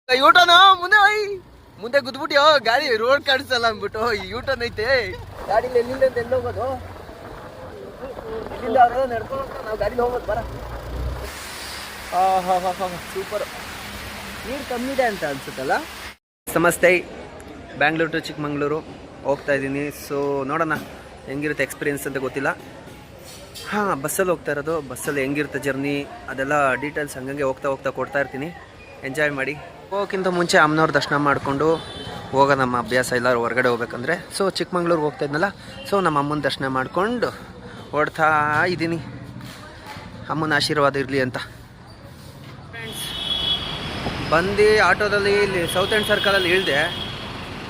U-turn ಮುಂದೆ ಮುಂದೆ ಗುದ್ಬಿಟ್ಟು ಗಾಡಿ ರೋಡ್ ಕಾಣಿಸಲ್ಲ ಅಂದ್ಬಿಟ್ಟು ಯೂಟರ್ನ್ ಐತೆ ಗಾಡಿಲಿ ಎಲ್ಲಿಂದ ಎಲ್ಲಿ ಹೋಗೋದು ಇಲ್ಲಿಂದ ನಡ್ಕೊಂಡು ನಾವು ಗಾಡಿಲಿ ಹೋಗೋದು ಬರ ಸೂಪರ್ ನೀರು ಕಮ್ಮಿ ಇದೆ ಅಂತ ಅನ್ಸುತ್ತಲ್ಲ. ನಮಸ್ತೆ, ಬ್ಯಾಂಗ್ಳೂರು ಟು ಚಿಕ್ಕಮಂಗ್ಳೂರು ಹೋಗ್ತಾ ಇದ್ದೀನಿ. ಸೊ ನೋಡೋಣ ಹೆಂಗಿರುತ್ತೆ ಎಕ್ಸ್ಪೀರಿಯನ್ಸ್ ಅಂತ ಗೊತ್ತಿಲ್ಲ. ಬಸ್ಸಲ್ಲಿ ಹೋಗ್ತಾ ಇರೋದು. ಬಸ್ಸಲ್ಲಿ ಹೆಂಗಿರುತ್ತೆ ಜರ್ನಿ ಅದೆಲ್ಲ ಡೀಟೇಲ್ಸ್ ಹಂಗಂಗೆ ಹೋಗ್ತಾ ಕೊಡ್ತಾ ಇರ್ತೀನಿ. ಎಂಜಾಯ್ ಮಾಡಿ. ಹೋಗೋಕ್ಕಿಂತ ಮುಂಚೆ ಅಮ್ಮನವ್ರ ದರ್ಶನ ಮಾಡಿಕೊಂಡು ಹೋಗೋ ನಮ್ಮ ಅಭ್ಯಾಸ ಎಲ್ಲರೂ ಹೊರಗಡೆ ಹೋಗ್ಬೇಕಂದ್ರೆ. ಸೊ ಚಿಕ್ಕಮಂಗ್ಳೂರಿಗೆ ಹೋಗ್ತಾ ಇದ್ನಲ್ಲ, ಸೊ ನಮ್ಮ ಅಮ್ಮನ ದರ್ಶನ ಮಾಡಿಕೊಂಡು ಓಡ್ತಾ ಇದ್ದೀನಿ. ಅಮ್ಮನ ಆಶೀರ್ವಾದ ಇರಲಿ ಅಂತ. ಫ್ರೆಂಡ್ಸ್, ಬಂದು ಆಟೋದಲ್ಲಿ ಇಲ್ಲಿ ಸೌತ್ ಎಂಡ್ ಸರ್ಕಲಲ್ಲಿ ಇಳಿದೆ.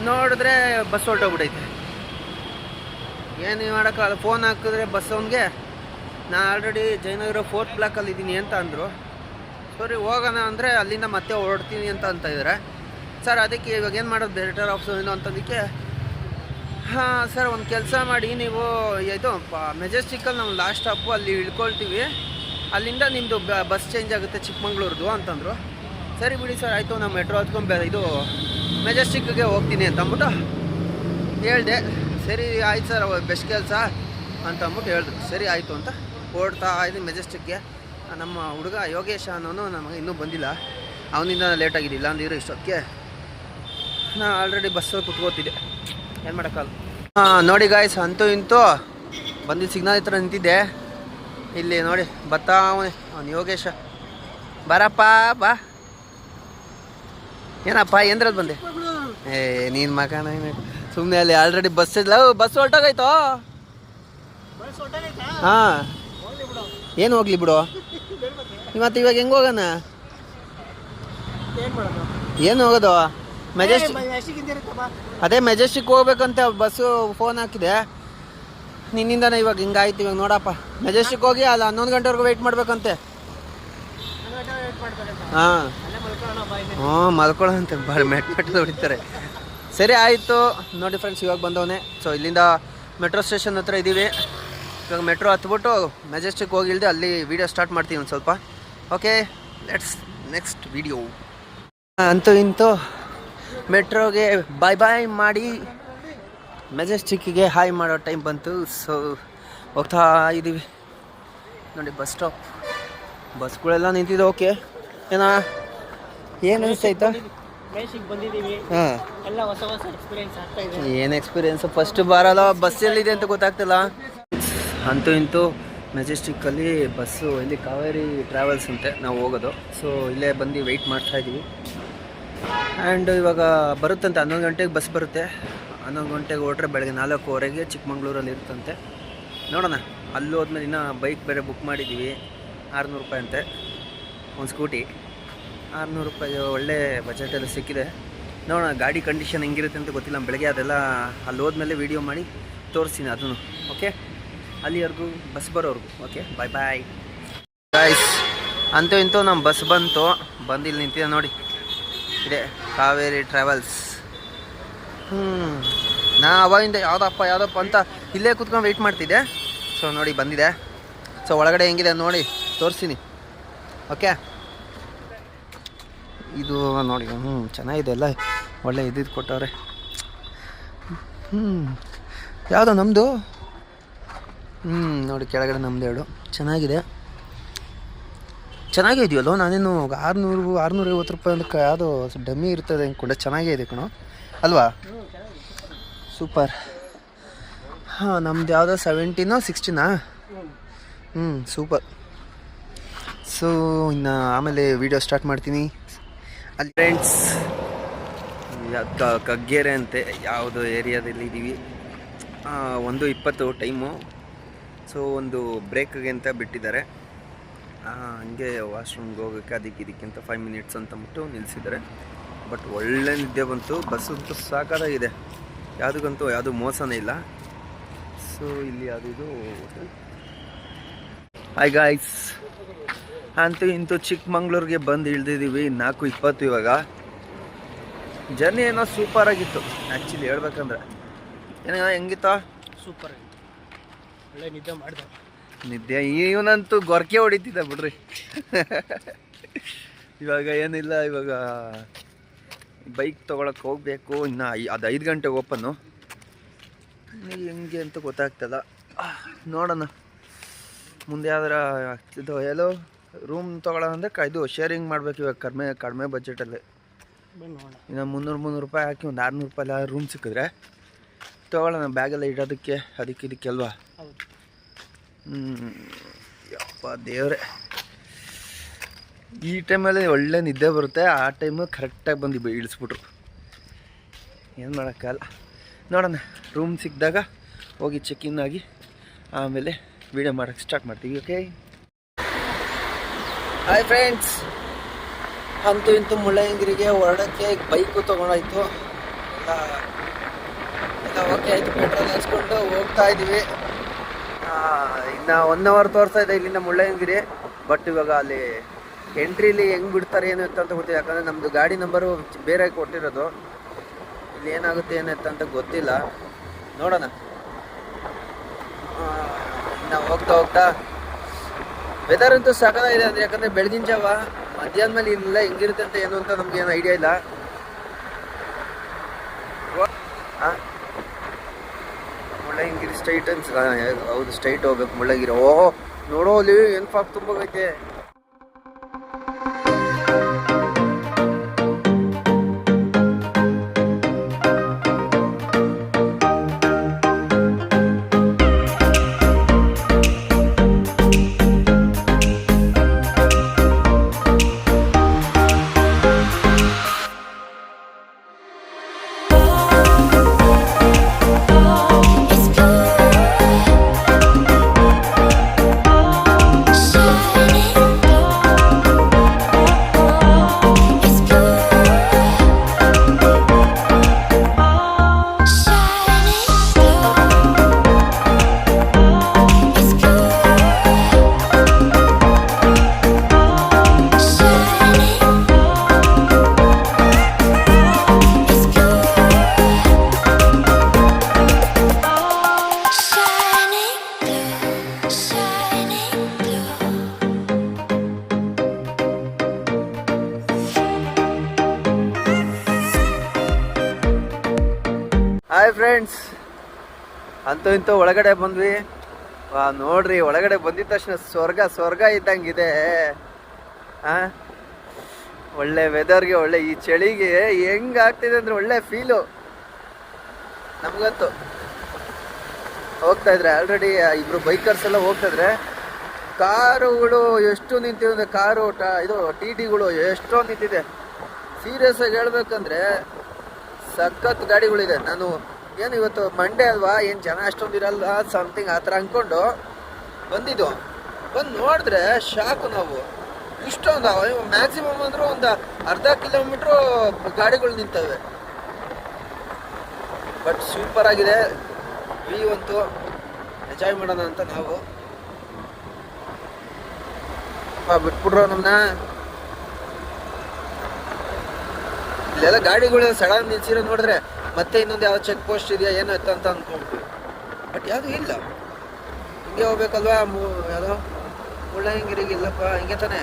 ನೋಡಿದ್ರೆ ಬಸ್ ಹೊರಟೋಗ್ಬಿಟ್ಟೈತೆ. ಏನು ಮಾಡೋಕ್ಕಲ್ಲ, ಫೋನ್ ಹಾಕಿದ್ರೆ ಬಸ್ ಅವನಿಗೆ ನಾನು ಆಲ್ರೆಡಿ ಜಯನಗರ 4th ಬ್ಲಾಕಲ್ಲಿ ಇದ್ದೀನಿ ಅಂತ ಅಂದರು. ಸರಿ ಹೋಗೋಣ ಅಂದರೆ ಅಲ್ಲಿಂದ ಮತ್ತೆ ಹೊರಡ್ತೀನಿ ಅಂತ ಇದ್ದಾರೆ. ಸರ್ ಅದಕ್ಕೆ ಇವಾಗ ಏನು ಮಾಡೋದು ಬೆಟರ್ ಆಪ್ಷನ್ ಏನು ಅಂತಂದಕ್ಕೆ, ಸರ್ ಒಂದು ಕೆಲಸ ಮಾಡಿ, ನೀವು ಇದು ಮೆಜೆಸ್ಟಿಕಲ್ಲಿ ನಾವು ಲಾಸ್ಟ್ ಸ್ಟಾಪು ಅಲ್ಲಿ ಇಳ್ಕೊಳ್ತೀವಿ, ಅಲ್ಲಿಂದ ನಿಮ್ಮದು ಬಸ್ ಚೇಂಜ್ ಆಗುತ್ತೆ ಚಿಕ್ಕಮಂಗ್ಳೂರ್ದು ಅಂತಂದರು. ಸರಿ ಬಿಡಿ ಸರ್, ಆಯಿತು ನಾವು ಮೆಟ್ರೋ ಹತ್ಕೊಂಡು ಇದು ಮೆಜೆಸ್ಟಿಕ್ಗೆ ಹೋಗ್ತೀನಿ ಅಂತ ಅಂದ್ಬಿಟ್ಟು ಹೇಳಿದೆ. ಸರಿ ಆಯ್ತು ಸರ್, ಬೆಸ್ಟ್ ಕೆಲಸ ಅಂತ ಅಂದ್ಬಿಟ್ಟು ಹೇಳಿದ್ರು. ಸರಿ ಆಯಿತು ಅಂತ ಓಡ್ತಾ ಇದ್ದೀನಿ ಮೆಜೆಸ್ಟಿಕ್ಗೆ. ನಮ್ಮ ಹುಡುಗ ಯೋಗೇಶ ಅನ್ನೋನು ನಮಗೆ ಇನ್ನೂ ಬಂದಿಲ್ಲ. ಅವನಿಂದ ಲೇಟಾಗಿದ್ದಿಲ್ಲ ಅಂದಿರೋ ಇಷ್ಟೊತ್ತಿಗೆ ನಾನು ಆಲ್ರೆಡಿ ಬಸ್ಸಲ್ಲಿ ಕುತ್ಕೋತಿದ್ದೆ. ಏನು ಮಾಡೋಕ್ಕಲ್ಲ. ನೋಡಿ ಗಾಯ್ಸ್, ಅಂತೂ ಇಂತೂ ಬಂದಿದ್ದು ಸಿಗ್ನಲ್ ಹತ್ರ ನಿಂತಿದ್ದೆ. ಇಲ್ಲಿ ನೋಡಿ ಅವನು ಯೋಗೇಶ. ಬರಪ್ಪ ಬಾ. ಏನಪ್ಪ ಎಂದ್ರಲ್ಲಿ ಬಂದೆ? ನೀನು ಮಗನ ಸುಮ್ಮನೆ ಅಲ್ಲಿ ಆಲ್ರೆಡಿ ಬಸ್ ಇಲ್ಲ. ಬಸ್ ಹೊರಟೋಗೈತೋ. ಹಾಂ, ಏನು ಹೋಗ್ಲಿ ಬಿಡು. ಇವತ್ತು ಇವಾಗ ಹೆಂಗೆ ಹೋಗೋಣ? ಏನು ಹೋಗೋದು? ಮೆಜೆಸ್ಟಿಕ್. ಅದೇ ಮೆಜೆಸ್ಟಿಕ್ ಹೋಗ್ಬೇಕಂತ ಬಸ್ಸು ಫೋನ್ ಹಾಕಿದೆ. ನಿನ್ನಿಂದನೇ ಇವಾಗ ಹಿಂಗಾಯ್ತು. ಇವಾಗ ನೋಡಪ್ಪ, ಮೆಜೆಸ್ಟಿಕ್ ಹೋಗಿ ಅಲ್ಲಿ 11 ಗಂಟೆವರೆಗೂ ವೆಯ್ಟ್ ಮಾಡ್ಬೇಕಂತೆ. ಹಾಂ ಮಲ್ಕೊಳ್ಳೋಂತೆ ಮೆಟ್ಟ ಹೊಡಿತಾರೆ. ಸರಿ ಆಯಿತು ನೋಡಿ ಫ್ರೆಂಡ್ಸ್, ಇವಾಗ ಬಂದವನೇ. ಸೊ ಇಲ್ಲಿಂದ ಮೆಟ್ರೋ ಸ್ಟೇಷನ್ ಹತ್ರ ಇದ್ದೀವಿ. ಇವಾಗ ಮೆಟ್ರೋ ಹತ್ಬಿಟ್ಟು ಮೆಜೆಸ್ಟಿಕ್ ಹೋಗಿ ಇಳಿದು ಅಲ್ಲಿ ವೀಡಿಯೋ ಸ್ಟಾರ್ಟ್ ಮಾಡ್ತೀವಿ ಒಂದು ಸ್ವಲ್ಪ. Okay, let's next video. ಅಂತೂ ಇಂತೂ ಮೆಟ್ರೋಗೆ ಬಾಯ್ ಮಾಡಿ ಮೆಜೆಸ್ಟಿಕ್ಕಿಗೆ ಹಾಯ್ ಮಾಡೋ ಟೈಮ್ ಬಂತು. ಸೊ ಹೋಗ್ತಾ ಇದ್ದೀವಿ. ನೋಡಿ ಬಸ್ ಸ್ಟಾಪ್, ಬಸ್ಗಳೆಲ್ಲ ನಿಂತಿದೆ. ಓಕೆ, ಏನು ಅನಿಸ್ತೈತಾ? ಹಾಂ, ಏನು ಎಕ್ಸ್ಪೀರಿಯೆನ್ಸು? ಫಸ್ಟ್ ಬಾರಲ್ಲ, ಬಸ್ ಎಲ್ಲಿದೆ ಅಂತ ಗೊತ್ತಾಗ್ತಿಲ್ಲ. ಅಂತೂ ಇಂತೂ ಮೆಜೆಸ್ಟಿಕ್ಕಲ್ಲಿ ಬಸ್ಸು ಇಲ್ಲಿ ಕಾವೇರಿ ಟ್ರಾವೆಲ್ಸ್ ಅಂತೆ ನಾವು ಹೋಗೋದು. ಸೊ ಇಲ್ಲೇ ಬಂದು ವೆಯ್ಟ್ ಮಾಡ್ತಾಯಿದ್ದೀವಿ. ಆ್ಯಂಡ್ ಇವಾಗ ಬರುತ್ತಂತೆ 11 ಗಂಟೆಗೆ ಬಸ್ ಬರುತ್ತೆ. 11 ಗಂಟೆಗೆ ಹೊರಟ್ರೆ ಬೆಳಗ್ಗೆ 4:15ಗೆ ಚಿಕ್ಕಮಂಗ್ಳೂರಲ್ಲಿ ಇರುತ್ತಂತೆ. ನೋಡೋಣ. ಅಲ್ಲಿ ಹೋದ್ಮೇಲೆ ಇನ್ನೂ ಬೈಕ್ ಬೇರೆ ಬುಕ್ ಮಾಡಿದ್ದೀವಿ. 600 ರೂಪಾಯಿ ಅಂತೆ ಒಂದು ಸ್ಕೂಟಿ. 600 ರೂಪಾಯಿ ಒಳ್ಳೆ ಬಜೆಟೆಲ್ಲ ಸಿಕ್ಕಿದೆ. ನೋಡೋಣ ಗಾಡಿ ಕಂಡೀಷನ್ ಹೆಂಗಿರುತ್ತೆ ಅಂತ ಗೊತ್ತಿಲ್ಲ. ಬೆಳಗ್ಗೆ ಅದೆಲ್ಲ ಅಲ್ಲಿ ಹೋದ್ಮೇಲೆ ವೀಡಿಯೋ ಮಾಡಿ ತೋರಿಸ್ತೀನಿ ಅದನ್ನು. ಓಕೆ, ಅಲ್ಲಿವರೆಗೂ ಬಸ್ ಬರೋರ್ಗು. Okay, bye guys. ಅಂತೂ ಇಂತೂ ನಮ್ಮ ಬಸ್ ಬಂದು ಇಲ್ಲಿ ನಿಂತಿದೆ ನೋಡಿ. ಇದೆ ಕಾವೇರಿ ಟ್ರಾವೆಲ್ಸ್. ನಾ ಅವಾಗಿಂದ ಯಾವುದಪ್ಪ ಅಂತ ಇಲ್ಲೇ ಕೂತ್ಕೊಂಡು ವೆಯ್ಟ್ ಮಾಡ್ತಿದ್ದೆ. ಸೊ ನೋಡಿ ಬಂದಿದೆ. ಸೊ ಒಳಗಡೆ ಹೆಂಗಿದೆ ನೋಡಿ ತೋರಿಸ್ತೀನಿ. ಓಕೆ, ಇದು ನೋಡಿ. ಚೆನ್ನಾಗಿದೆ, ಎಲ್ಲ ಒಳ್ಳೆ ಇದ್ದಿದ್ದು ಕೊಟ್ಟವ್ರೆ. ಯಾವುದೋ ನಮ್ಮದು. ನೋಡಿ ಕೆಳಗಡೆ ನಮ್ಮದು ಹೇಳು. ಚೆನ್ನಾಗಿದೆ ಇದೆಯಲ್ಲೋ. ನಾನೇನು 650 ರೂಪಾಯಿ ಅಂತ ಯಾವುದೋ ಡಮ್ಮಿ ಇರ್ತದೆ ಅಂದ್ಕೊಂಡೆ. ಚೆನ್ನಾಗೇ ಇದೆ ಕಣೋ ಅಲ್ವಾ? ಸೂಪರ್. ನಮ್ದು ಯಾವುದೋ 17ನೋ 16ನಾ? ಸೂಪರ್. ಸೊ ಇನ್ನು ಆಮೇಲೆ ವೀಡಿಯೋ ಸ್ಟಾರ್ಟ್ ಮಾಡ್ತೀನಿ. ಅಲ್ಲಿ ಫ್ರೆಂಡ್ಸ್, ಕಗ್ಗೆರೆ ಅಂತೆ ಯಾವುದೋ ಏರಿಯಾದಲ್ಲಿ ಇದ್ದೀವಿ. 1:20 ಟೈಮು. ಸೊ ಒಂದು ಬ್ರೇಕ್ಗೆ ಅಂತ ಬಿಟ್ಟಿದ್ದಾರೆ. ಹಂಗೆ ವಾಶ್ರೂಮ್ಗೆ ಹೋಗೋಕ್ಕೆ ಇದಕ್ಕಿಂತ 5 ಮಿನಿಟ್ಸ್ ಅಂತಂದ್ಬಿಟ್ಟು ನಿಲ್ಲಿಸಿದ್ದಾರೆ. ಬಟ್ ಒಳ್ಳೆ ನಿದ್ದೆ ಬಂತು. ಬಸ್ಸಂತೂ ಸಾಕಾಗಿದೆ. ಯಾವುದು ಮೋಸನೇ ಇಲ್ಲ. ಸೊ ಇಲ್ಲಿ ಇದು ಹಾಯ್ ಗಾಯ್ಸ್, ಅಂತೂ ಇಂತೂ ಚಿಕ್ಕಮಂಗ್ಳೂರಿಗೆ ಬಂದು ಇಳಿದಿದ್ದೀವಿ. 4:20 ಇವಾಗ. ಜರ್ನಿ ಏನೋ ಸೂಪರಾಗಿತ್ತು ಆ್ಯಕ್ಚುಲಿ ಹೇಳ್ಬೇಕಂದ್ರೆ. ಹೆಂಗಿತ್ತ? ಸೂಪರ್ ಆಗಿತ್ತು. ಒಳ್ಳೆ ನಿದ್ದೆ ಮಾಡಿದೆ. ನಿದ್ದೆ ಇವನಂತೂ ಗೊರಕೆ ಹೊಡಿತಿದ್ದ ಬಿಡ್ರಿ. ಇವಾಗ ಏನಿಲ್ಲ, ಇವಾಗ ಬೈಕ್ ತೊಗೊಳಕ್ಕೆ ಹೋಗಬೇಕು. ಇನ್ನು ಅದು 5 ಗಂಟೆಗೆ ಓಪನ್ನು. ಹೆಂಗೆ ಅಂತ ಗೊತ್ತಾಗ್ತದ. ನೋಡೋಣ ಮುಂದೆ ಯಾವ್ದಾರ ಇದು ಎಲ್ಲೋ ರೂಮ್ ತೊಗೊಳ್ಳೋದಂದರೆ ಇದು ಶೇರಿಂಗ್ ಮಾಡಬೇಕು ಇವಾಗ ಕಡಿಮೆ ಬಜೆಟಲ್ಲಿ. ಇನ್ನು 300 ರೂಪಾಯಿ ಹಾಕಿ ಒಂದು 600 ರೂಪಾಯಿ ರೂಮ್ ಸಿಕ್ಕಿದ್ರೆ ತೊಗೊಳ್ಳೋಣ. ಬ್ಯಾಗೆಲ್ಲ ಇಡೋದಕ್ಕೆ ಇದಕ್ಕೆ ಅಲ್ವಾ. ಯಪ್ಪ ದೇವ್ರೆ, ಈ ಟೈಮಲ್ಲಿ ಒಳ್ಳೆ ನಿದ್ದೆ ಬರುತ್ತೆ. ಆ ಟೈಮು ಕರೆಕ್ಟಾಗಿ ಬಂದು ಇಳಿಸ್ಬಿಟ್ರು. ಏನು ಮಾಡೋಕ್ಕಲ್ಲ. ನೋಡೋಣ ರೂಮ್ ಸಿಕ್ಕಿದಾಗ ಹೋಗಿ ಚೆಕ್-ಇನ್ ಆಗಿ ಆಮೇಲೆ ವೀಡಿಯೋ ಮಾಡೋಕ್ಕೆ ಸ್ಟಾರ್ಟ್ ಮಾಡ್ತೀವಿ. ಓಕೆ. ಹಾಯ್ ಫ್ರೆಂಡ್ಸ್, ಅಂತೂ ಇಂತೂ ಮುಳ್ಳಯ್ಯನಗಿರಿಗೆ ಹೊರಡೋಕ್ಕೆ ಬೈಕು ತೊಗೊಂಡಾಯ್ತು. ಎಲ್ಲ ಓಕೆ ಆಯಿತು. ಪೆಟ್ರೋಲ್ ಹಾಕ್ಸ್ಕೊಂಡು ಹೋಗ್ತಾ ಇದ್ದೀವಿ. ಇನ್ನು 1 ಅವರ್ ತೋರಿಸ್ತಾ ಇದೆ ಇಲ್ಲಿಂದ ಮುಳ್ಳಯ್ಯನಗಿರಿ. ಬಟ್ ಇವಾಗ ಅಲ್ಲಿ ಎಂಟ್ರಿಲಿ ಹೆಂಗೆ ಬಿಡ್ತಾರೆ ಏನು ಅಂತ ಗೊತ್ತಿಲ್ಲ. ಯಾಕಂದರೆ ನಮ್ಮದು ಗಾಡಿ ನಂಬರು ಬೇರೆ ಕೊಟ್ಟಿರೋದು. ಇಲ್ಲಿ ಏನಾಗುತ್ತೆ ಏನಂತ ಗೊತ್ತಿಲ್ಲ. ನೋಡೋಣ. ಇನ್ನು ಹೋಗ್ತಾ ವೆದರ್ ಅಂತೂ ಸಾಕಾಗಿದೆ. ಅಂದರೆ ಯಾಕಂದರೆ ಬೆಳಗಿನ ಜಾವ ಮಧ್ಯಾಹ್ನ ಮೇಲೆ ಇಲ್ಲ ಹೆಂಗಿರುತ್ತೆ ಅಂತ ಏನು ಅಂತ ನಮ್ಗೇನು ಐಡಿಯಾ ಇಲ್ಲ. ಮುಳ್ಳಯ್ಯನಗಿರಿ ಸ್ಟ್ರೈಟ್ ಅನ್ಸ. ಹೌದು, ಸ್ಟ್ರೈಟ್ ಹೋಗ್ಬೇಕು ಮುಳ್ಳಯ್ಯನಗಿರಿ. ಓಹೋ ನೋಡೋ ಅಲ್ಲಿ ಏನು ಫಾಗ್ ತುಂಬೋಗೈತೆ. ಹಾಯ್ ಫ್ರೆಂಡ್ಸ್, ಅಂತೂ ಇಂತೂ ಒಳಗಡೆ ಬಂದ್ವಿ. ನೋಡ್ರಿ, ಒಳಗಡೆ ಬಂದಿದ ತಕ್ಷಣ ಸ್ವರ್ಗ ಇದ್ದಂಗಿದೆ. ಒಳ್ಳೆ ವೆದರ್ಗೆ, ಒಳ್ಳೆ ಈ ಚಳಿಗೆ ಹೆಂಗಾಗ್ತಿದೆ ಅಂದರೆ ಒಳ್ಳೆ ಫೀಲು ನಮಗಂತೂ. ಹೋಗ್ತಾ ಇದ್ರೆ ಆಲ್ರೆಡಿ ಇಬ್ರು ಬೈಕರ್ಸ್ ಎಲ್ಲ ಹೋಗ್ತಾ ಇದ್ರೆ. ಕಾರುಗಳು ಎಷ್ಟು ನಿಂತಿದೆ ಅಂದರೆ, ಕಾರು ಇದು ಟಿ.ಟಿಗಳು ಎಷ್ಟೊಂದು ನಿಂತಿದೆ. ಸೀರಿಯಸ್ ಆಗಿ ಹೇಳ್ಬೇಕಂದ್ರೆ ಸಖತ್ ಗಾಡಿಗಳಿದೆ. ನಾನು ಏನು ಇವತ್ತು ಮಂಡೇ ಅಲ್ವಾ, ಏನು ಜನ ಅಷ್ಟೊಂದು ಇರಲ್ಲ ಸಮಥಿಂಗ್ ಆ ಥರ ಅಂದ್ಕೊಂಡು ಬಂದಿದ್ದು. ಬಂದು ನೋಡಿದ್ರೆ ಶಾಕು ನಾವು. ಇಷ್ಟೊಂದು ಮ್ಯಾಕ್ಸಿಮಮ್ ಅಂದರೂ ಒಂದು ಅರ್ಧ ಕಿಲೋಮೀಟ್ರು ಗಾಡಿಗಳು ನಿಂತವೆ. ಬಟ್ ಸೂಪರ್ ಆಗಿದೆ ವ್ಯೂ ಅಂತೂ. ಎಂಜಾಯ್ ಮಾಡೋಣ ಅಂತ ನಾವು ಬಿಟ್ಬಿಟ್ರು ನಮ್ಮನ್ನ. ಇಲ್ಲೆಲ್ಲ ಗಾಡಿಗಳು ಸಡನ್ ನಿಲ್ಸಿರೋ ನೋಡಿದ್ರೆ ಮತ್ತೆ ಇನ್ನೊಂದು ಯಾವ ಚೆಕ್ ಪೋಸ್ಟ್ ಇದೆಯಾ ಏನೋ ಅಂತ ಅಂದ್ಕೊಂಡ್ವಿ. ಬಟ್ ಯಾವುದು ಇಲ್ಲ. ಹಿಂಗೆ ಹೋಗ್ಬೇಕಲ್ವಾ ಯಾವುದೋ ಮುಳ್ಳಯ್ಯನಗಿರಿಗೆ. ಇಲ್ಲಪ್ಪ, ಹಿಂಗೆ ತಾನೆ.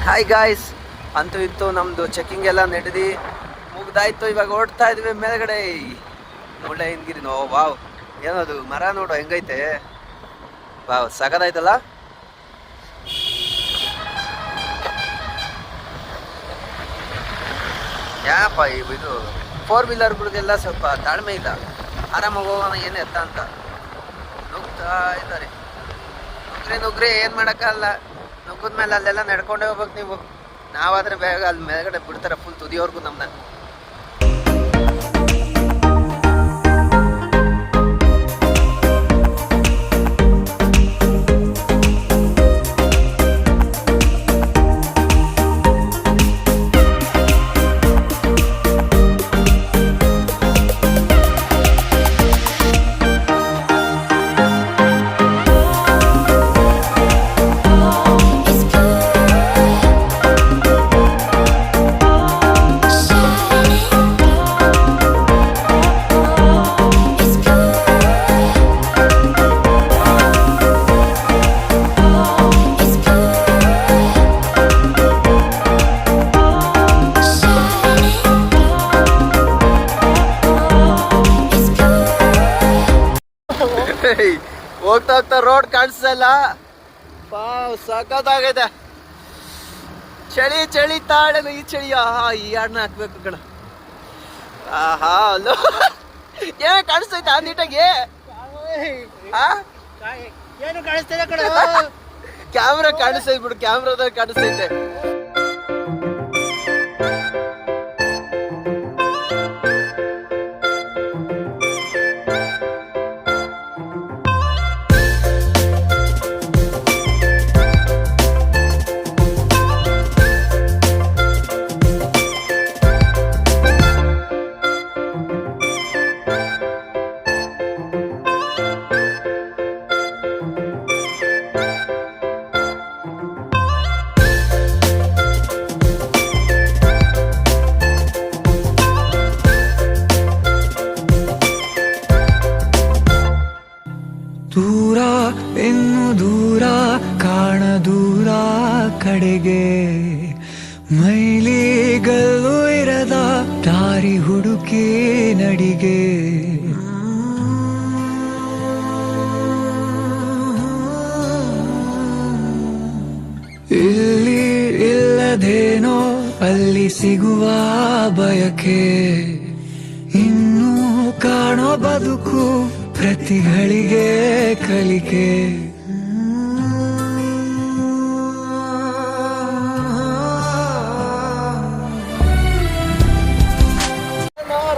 ಹಾಯ್ ಗಾಯ್ಸ್, ಅಂತೂ ಇತ್ತು ನಮ್ಮದು ಚೆಕಿಂಗ್ ಎಲ್ಲ ನಡೆದು ಮುಗ್ದಾಯ್ತು. ಇವಾಗ ಓಡ್ತಾ ಇದ್ವಿ ಮೇಲ್ಗಡೆ ಮುಳ್ಳಯ್ಯನಗಿರಿ. ವಾವ್, ಏನದು ಮರ ನೋಡು ಹೆಂಗೈತೆ. ವಾವ್, ಸಗದಾಯ್ತಲ್ಲ. ಯಾಪ ಇದು 4 ವೀಲರ್ಗಳಿಗೆಲ್ಲ ಸ್ವಲ್ಪ ತಾಳ್ಮೆ ಇಲ್ಲ. ಆರಾಮಾಗಿ ಹೋಗೋಣ ಏನು ಎತ್ತ ಅಂತ ನುಗ್ತಾ ಇದ್ದಾರೆ. ನುಗ್ರಿ ಏನು ಮಾಡೋಕ್ಕಲ್ಲ. ನುಗ್ಗದ ಮೇಲೆ ಅಲ್ಲೆಲ್ಲ ನಡ್ಕೊಂಡೇ ಹೋಗ್ಬೇಕು ನೀವು. ನಾವಾದರೆ ಬೇಗ ಅಲ್ಲಿ ಮೇಲ್ಗಡೆ ಬಿಡ್ತಾರೆ ಫುಲ್ ತುದಿಯವ್ರಿಗೂ ನಮ್ಮನ್ನ. ಎಲ್ಲ ಸಖತ್ತಾಗೈತೆ. ಚಳಿ ಚಳಿ ತಾಳಲು ಈ ಚಳಿ. ಈ ಹಾಡನ್ನ ಹಾಕ್ಬೇಕು ಕಣ. ಆಹಾ ಅಲ್ಲೋ ಏನ್ ಕಾಣಿಸ್ತೈತೆ ನೀಟಾಗಿ? ಏನು ಕಾಣಿಸ್ತಿದೆ ಕಣ. ಕ್ಯಾಮ್ರಾ ಕಾಣಿಸ್ತೈತೆ ಬಿಡು, ಕ್ಯಾಮ್ರಾದಾಗ ಕಾಣಿಸ್ತೈತೆ. ದೂರ ಇನ್ನು ದೂರ ಕಾಣ ದೂರ ಕಡೆಗೆ ಮೈಲಿಗಲ್ಲು ಇರದ ದಾರಿ ಹುಡುಕಿ ನಡಿಗೆ. ಇಲ್ಲಿ ಇಲ್ಲದೇನೋ ಅಲ್ಲಿ ಸಿಗುವ ಬಯಕೆ, ಇನ್ನು ಕಾಣೋ ಬದುಕು ಪ್ರತಿಗಳಿಗೆ ಕಲಿಕೆ.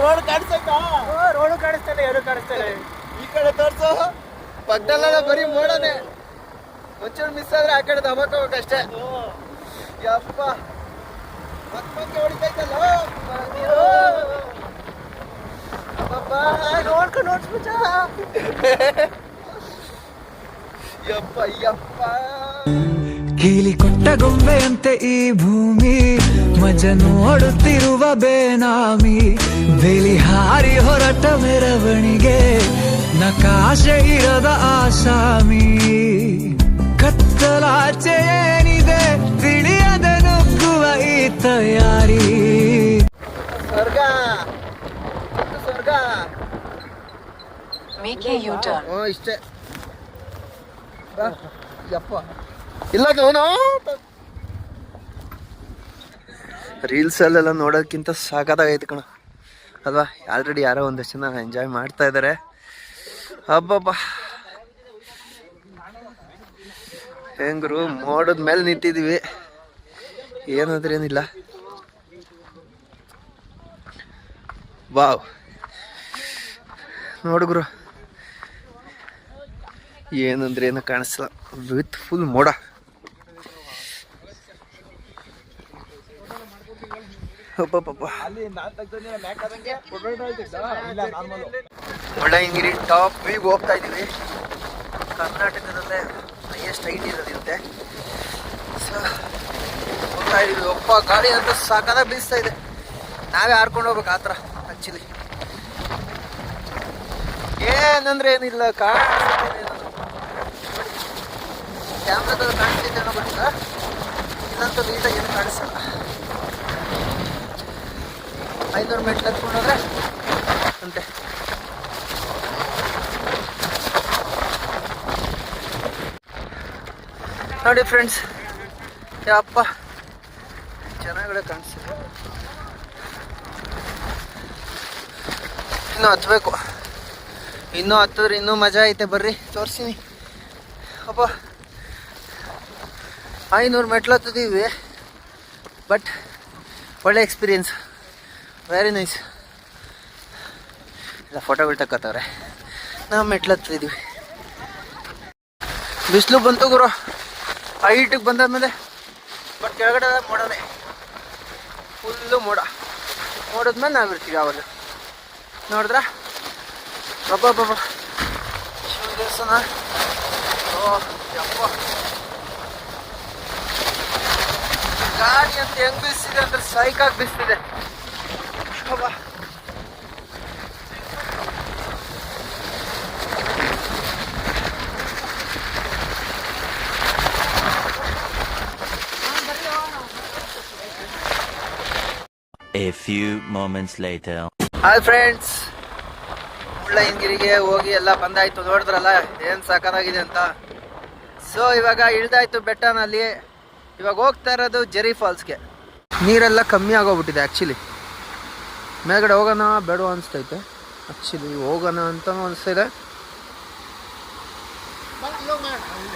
ರೋಡ್ ಕಾಣಿಸ್ತೈತಾ? ರೋಡು ಕಾಣಿಸ್ತಾನೆ, ಏನು ಕಾಣಿಸ್ತಾನೆ. ಈ ಕಡೆ ತೋರ್ಸು. ಪಕ್ಕದಲ್ಲೆಲ್ಲ ಬರೀ ಮೋಡನೆ. ಒಂಚೂರು ಮಿಸ್ ಆದ್ರೆ ಆ ಕಡೆ ದಬಾಕೋಬೇಕಷ್ಟೇ. ಯಪ್ಪ ಮತ್ತೆ ಹೊಡಿತೈತಲ್ಲ ನೀರು. ನೋಡ್ಕೊಂಡು ನೋಡ್ಸ್ಬಿಟ್ಟ. ಯಪ್ಪ ಯಪ್ಪ. ಕೀಲಿ ಕೊಟ್ಟ ಗೊಂಬೆಯಂತೆ ಈ ಭೂಮಿ ಮಜ ನೋಡುತ್ತಿರುವ ಬೇನಾಮಿ. ಬೇಲಿ ಹಾರಿ ಹೊರಟ ಮೆರವಣಿಗೆ ನಕಾಶೆ ಇರದ ಆಸಾಮಿ. ಕತ್ತಲಾಚೆ ಏನಿದೆ ತಿಳಿಯದೆ ನುಗ್ಗುವ ಈ ತಯಾರಿ. ಸ್ವರ್ಗ ಸ್ವರ್ಗ. ಇಷ್ಟೇ ಯಪ್ಪ. ಇಲ್ಲ ಅವನು ರೀಲ್ಸ್ ಅಲ್ಲೆಲ್ಲ ನೋಡೋದಕ್ಕಿಂತ ಸಾಕಾಗೈತೆ ಕಣ ಅಲ್ವಾ? ಆಲ್ರೆಡಿ ಯಾರೋ ಒಂದಷ್ಟು ಜನ ಎಂಜಾಯ್ ಮಾಡ್ತಾ ಇದ್ದಾರೆ. ಹಬ್ಬಬ್ಬ ಹೆಂಗ್ರು ಮೋಡದ ಮೇಲೆ ನಿಂತಿದ್ದೀವಿ. ಏನಾದ್ರೆ ಏನಿಲ್ಲ. ವಾವ್ ನೋಡುಗ್ರು ಏನಂದ್ರೆ ಏನೋ ಕಾಣಿಸಲ್ಲ ವಿತ್ ಫುಲ್ ಮೋಡ. ಮುಳ್ಳಯ್ಯನಗಿರಿ ಟಾಪ್ ವ್ಯೂಗೆ ಹೋಗ್ತಾ ಇದೀವಿ. ಕರ್ನಾಟಕದಲ್ಲೇ ಹೈಯೆಸ್ಟ್ ಹೈಟ್ ಇರೋದಿರುತ್ತೆ. ಸೊ ಹೋಗ್ತಾ ಇದೀವಿ. ಒಪ್ಪ ಗಾಡಿ ಅಂತ ಸಾಕಾದಾಗ ಬೀಸ್ತಾ ಇದೆ. ನಾವೇ ಹಾರ್ಕೊಂಡು ಹೋಗ್ಬೇಕು ಆ ಥರ ಆ್ಯಕ್ಚುಲಿ. ಏನಂದ್ರೆ ಏನಿಲ್ಲ ಕ್ಯಾಮ್ರಾದಲ್ಲಿ ಕಾಣಿಸ್ತಿದ್ದೆ ಅನ್ನೋ ಗೊತ್ತಿಲ್ಲ. ಇಲ್ಲಂತೂ ನೀಟಾಗಿ ಏನು ಕಾಣಿಸಲ್ಲ. 500 ಮೆಟ್ಲು ಹತ್ಕೊಂಡೋದ್ರೆ ಅಂತೆ. ನೋಡಿ ಫ್ರೆಂಡ್ಸ್, ಯಪ್ಪ ಚೆನ್ನಾಗಡೆ ಕಾಣಿಸ್ತಿದೆ. ಇನ್ನೂ ಹತ್ಬೇಕು. ಇನ್ನೂ ಹತ್ತಿದ್ರೆ ಇನ್ನೂ ಮಜಾ ಐತೆ. ಬರ್ರಿ ತೋರಿಸ್ತೀನಿ. ಅಪ್ಪ 500 ಮೆಟ್ಲು ಹತ್ತಿದ್ದೀವಿ. ಬಟ್ ಒಳ್ಳೆ ಎಕ್ಸ್ಪೀರಿಯನ್ಸ್, ವೆರಿ ನೈಸ್. ಎಲ್ಲ ಫೋಟೋಗಳು ತಗೋತವ್ರೆ. ನಾವು ಮೆಟ್ಲು ಹತ್ತಿದ್ದೀವಿ. ಬಿಸಿಲು ಬಂತು ಗುರು ಹೈಟಿಗೆ ಬಂದಾದ್ಮೇಲೆ. ಬಟ್ ಕೆಳಗಡೆ ಮೋಡನೆ, ಫುಲ್ಲು ಮೋಡ. ಮೋಡದ್ಮೇಲೆ ನಾವಿರ್ತೀವಿ ಆವಾಗ. ನೋಡಿದ್ರ ಬಾಬಾ ಶಿವ ದೇವಸ್ಥಾನ. ಯಪ್ಪ ಗಾಡಿ ಅಂತ ಹೆಂಗ್ ಬೀಸ್ತಿದೆ ಅಂದ್ರೆ ಸೈಕಾಗಿ ಬೀಸ್ತಿದೆ. A few moments later. Hi friends, ಮುಳ್ಳಯ್ಯನಗಿರಿಗೆ ಹೋಗಿ ಎಲ್ಲ ಬಂದಾಯ್ತು. ನೋಡಿದ್ರಲ್ಲ ಏನು ಸಾಕಾಗಿದೆ ಅಂತ. ಸೊ ಇವಾಗ ಇಳ್ದಾಯ್ತು ಬೆಟ್ಟನಲ್ಲಿ. ಇವಾಗ ಹೋಗ್ತಾ ಇರೋದು ಜೆರಿ ಫಾಲ್ಸ್ಗೆ. ನೀರೆಲ್ಲ ಕಮ್ಮಿ ಆಗೋಗ್ಬಿಟ್ಟಿದೆ ಆ್ಯಕ್ಚುಲಿ. ಮೇಲ್ಗಡೆ ಹೋಗೋಣ ಬೇಡ ಅನಿಸ್ತೈತೆ. ಆ್ಯಕ್ಚುಲಿ ಹೋಗೋಣ ಅಂತಲೂ ಅನಿಸ್ತಿದೆ.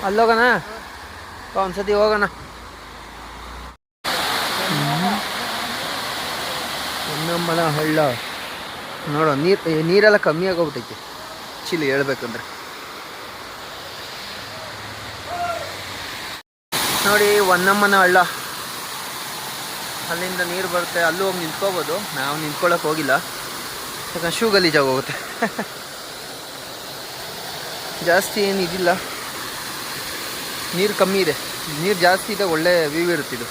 ಅಲ್ಲೋಗೋಣ ಒಂದ್ಸತಿ ಹೋಗೋಣ. ನಮ್ಮನ ಹಳ್ಳ ನೋಡೋ ನೀರೆಲ್ಲ ಕಮ್ಮಿ ಆಗೋಗ್ಬಿಟ್ಟೈತಿ ಆ್ಯಕ್ಚುಲಿ ಹೇಳ್ಬೇಕಂದ್ರೆ. ನೋಡಿ ಹೊನ್ನಮ್ಮನ ಹಳ್ಳ, ಅಲ್ಲಿಂದ ನೀರು ಬರುತ್ತೆ. ಅಲ್ಲೂ ಹೋಗಿ ನಿಂತ್ಕೋಬೋದು. ನಾವು ನಿಂತ್ಕೊಳ್ಳೋಕೆ ಹೋಗಿಲ್ಲ, ಯಾಕಂದ್ರೆ ಶೂ ಗಲೀಜಾಗಿ ಹೋಗುತ್ತೆ. ಜಾಸ್ತಿ ಏನು ಇದಿಲ್ಲ, ನೀರು ಕಮ್ಮಿ ಇದೆ. ನೀರು ಜಾಸ್ತಿ ಇದೆ, ಒಳ್ಳೆ ವ್ಯೂ ಇರುತ್ತಿದ್ದು.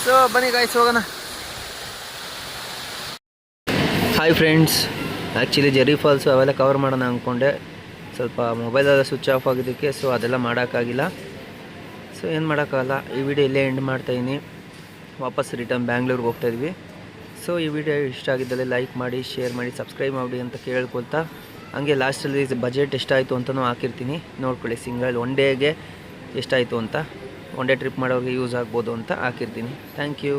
ಸೊ ಬನ್ನಿ ಗಾಯ್ಸ್ ಹೋಗೋಣ. Hi friends, actually Jerry falls ಅವೆಲ್ಲ ಕವರ್ ಮಾಡೋಣ ಅಂದ್ಕೊಂಡೆ. ಸ್ವಲ್ಪ ಮೊಬೈಲೆಲ್ಲ ಸ್ವಿಚ್ ಆಫ್ ಆಗಿದ್ದಕ್ಕೆ ಸೊ ಅದೆಲ್ಲ ಮಾಡೋಕ್ಕಾಗಿಲ್ಲ. ಸೊ ಏನು ಮಾಡೋಕ್ಕಾಗಲ್ಲ. ಈ ವಿಡಿಯೋ ಇಲ್ಲೇ ಎಂಡ್ ಮಾಡ್ತಾಯಿದ್ದೀನಿ. ವಾಪಸ್ ರಿಟರ್ನ್ ಬ್ಯಾಂಗ್ಳೂರ್ಗೆ ಹೋಗ್ತಾಯಿದ್ವಿ. ಸೊ ಈ ವಿಡಿಯೋ ಇಷ್ಟ ಆಗಿದ್ದಲ್ಲಿ ಲೈಕ್ ಮಾಡಿ, ಶೇರ್ ಮಾಡಿ, ಸಬ್ಸ್ಕ್ರೈಬ್ ಮಾಡಿ ಅಂತ ಕೇಳ್ಕೊಳ್ತಾ, ಹಂಗೆ ಲಾಸ್ಟಲ್ಲಿ ಬಜೆಟ್ ಎಷ್ಟಾಯಿತು ಅಂತಲೂ ಹಾಕಿರ್ತೀನಿ, ನೋಡ್ಕೊಳ್ಳಿ. ಸಿಂಗಲ್ ಒನ್ ಡೇಗೆ ಎಷ್ಟಾಯಿತು ಅಂತ, ಒನ್ ಡೇ ಟ್ರಿಪ್ ಮಾಡೋರಿಗೆ ಯೂಸ್ ಆಗ್ಬೋದು ಅಂತ ಹಾಕಿರ್ತೀನಿ. Thank you.